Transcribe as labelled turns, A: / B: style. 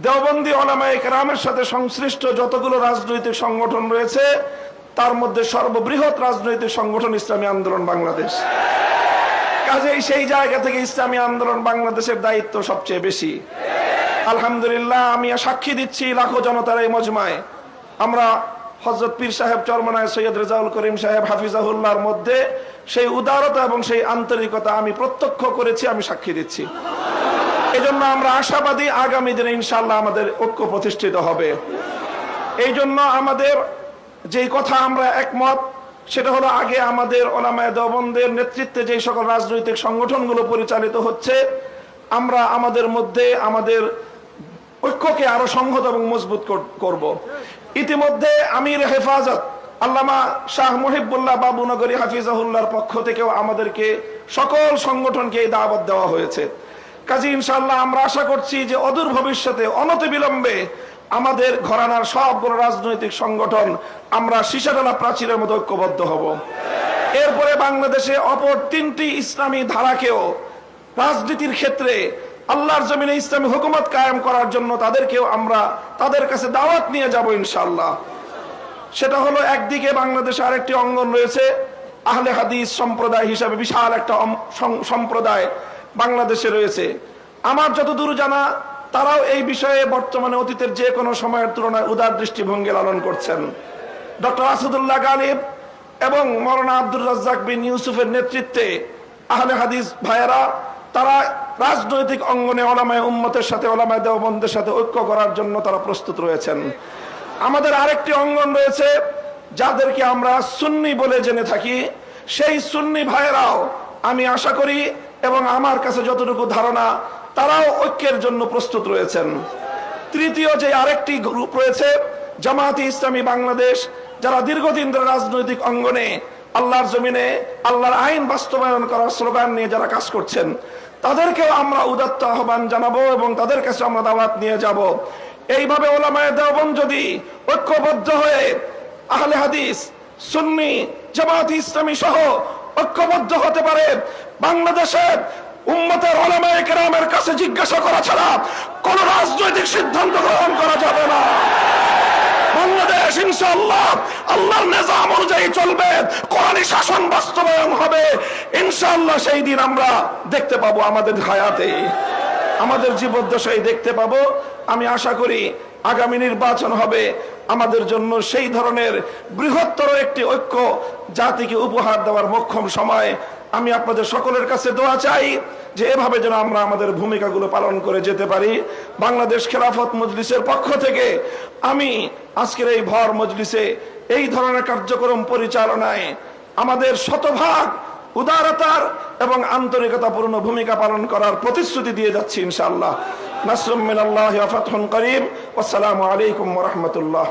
A: দেওবন্দি উলামায়ে কেরামের সাথে সংশ্লিষ্ট যতগুলো রাজনৈতিক সংগঠন রয়েছে তার মধ্যে সর্ববৃহৎ রাজনৈতিক সংগঠন ইসলামী আন্দোলন বাংলাদেশ। কাজেই সেই জায়গা থেকে ইসলামী আন্দোলন বাংলাদেশের দায়িত্ব সবচেয়ে বেশি। আলহামদুলিল্লাহ, আমি সাক্ষী দিচ্ছি লাখো জনতার এই মজমায় আমরা হযরত পীর সাহেব চরমনায় সৈয়দ রেজাউল করিম সাহেব হাফিজাহুল্লাহর মধ্যে সেই উদারতা এবং সেই আন্তরিকতা আমি প্রত্যক্ষ করেছি, আমি সাক্ষী দিচ্ছি। এই জন্য আমরা আশাবাদী আগামী দিনে ইনশাআল্লাহ আমাদের ঐক্য প্রতিষ্ঠিত হবে। এই জন্য আমাদের যেই কথা আমরা একমত সেটা হলো, আগে আমাদের উলামায়ে দেওবন্দের নেতৃত্বে যে সকল রাজনৈতিক সংগঠনগুলো পরিচালিত হচ্ছে আমরা আমাদের মধ্যে আমাদের ঐক্যকে আরো সংহত এবং মজবুত করব। ইতিমধ্যে আমির হেফাজত আল্লামা শাহ মুহিবুল্লাহ বাবুনগরী হাফিজাহুল্লাহর পক্ষ থেকেও আমাদেরকে সকল সংগঠনকে এই দাওয়াত দেওয়া হয়েছে। কাজী ইনশাআল্লাহ আমরা আশা করছি যে অদূর ভবিষ্যতে অনতিবিলম্বে আমাদের ঘরানার সবগুলো রাজনৈতিক সংগঠন আমরা সীসাডালা প্রাচীরের মতো ঐক্যবদ্ধ হব। এরপরে বাংলাদেশে অপর তিনটি ইসলামী ধারাকেও রাজনীতির ক্ষেত্রে আল্লাহর জমিনে ইসলামী হুকুমত কায়েম করার জন্য তাদেরকেও আমরা তাদের কাছে দাওয়াত নিয়ে যাব ইনশাআল্লাহ। সেটা হলো, একদিকে বাংলাদেশে আরেকটি অঙ্গন রয়েছে আহলে হাদিস সম্প্রদায় হিসাবে বিশাল একটা সম্প্রদায় বাংলাদেশে রয়েছে। আমার যতদূর জানা তারাও এই বিষয়ে বর্তমানে অতীতের যে কোনো সময়ের তুলনায় উদার দৃষ্টিভঙ্গি লালন করছেন। ডক্টর আসাদুল্লাহ গালিব এবং মৌলানা আব্দুর রাজ্জাক বিন ইউসুফের নেতৃত্বে আহলে হাদিস ভাইয়েরা তারা রাজনৈতিক অঙ্গনে উলামায়ে উম্মতের সাথে উলামায়ে দেওবন্দের সাথে ঐক্য করার জন্য তারা প্রস্তুত রয়েছেন। আমাদের আরেকটি অঙ্গন রয়েছে যাদেরকে আমরা সুন্নি বলে জেনে থাকি, সেই সুন্নি ভাইয়েরাও আমি আশা করি এবং আমার কাছে যতটুকু ধারণা তারাও ঐক্যের জন্য প্রস্তুত রয়েছেন। তৃতীয় যে আরেকটি গ্রুপ রয়েছে জামায়াতে ইসলামী বাংলাদেশ, যারা দীর্ঘদিন ধরে রাজনৈতিক অঙ্গনে আল্লাহর জমিনে আল্লাহর আইন বাস্তবায়ন করার স্লোগান নিয়ে যারা কাজ করছেন তাদেরকেও আমরা উদাত্ত আহ্বান জানাবো এবং তাদের কাছে আমরা দাওয়াত নিয়ে যাব। এইভাবে উলামায়ে দেওবন্দ যদি ঐক্যবদ্ধ হয়ে আহলে হাদিস সুন্নি জামায়াতে ইসলামী সহ ঐক্যবদ্ধ হতে পারে, বাংলাদেশের উম্মতের উলামায়ে কেরামের কাছে জিজ্ঞাসা করা ছাড়া কোন রাজনৈতিক সিদ্ধান্ত গ্রহণ করা যাবে না। বাংলাদেশ ইনশাআল্লাহ আল্লাহর নিজাম অনুযায়ী চলবে, কোরআনী শাসন বাস্তবায়ন হবে ইনশাআল্লাহ। সেই দিন আমরা দেখতে পাবো, আমাদের হায়াতে আমাদের জীবদ্দশায় দেখতে পাবো। আমি আশা করি আগামী নির্বাচন হবে আমাদের জন্য সেই ধরনের বৃহত্তর একটি ঐক্য জাতিকে উপহার দেওয়ার মোক্ষম সময়। আমি আপনাদের সকলের কাছে দোয়া চাই যে এভাবে যেন আমরা আমাদের ভূমিকাগুলো পালন করে যেতে পারি। বাংলাদেশ খেলাফত মজলিসের পক্ষ থেকে আমি আজকের এই ভর মজলিসে এই ধরনের কার্যক্রম পরিচালনায় আমাদের শতভাগ উদারতার এবং আন্তরিকতাপূর্ণ ভূমিকা পালন করার প্রতিশ্রুতি দিয়ে যাচ্ছি ইনশাআল্লাহ। নাসরুম মিনাল্লাহি ওয়া ফাতহুন করিম। আসসালামু আলাইকুম ওয়া রাহমাতুল্লাহ।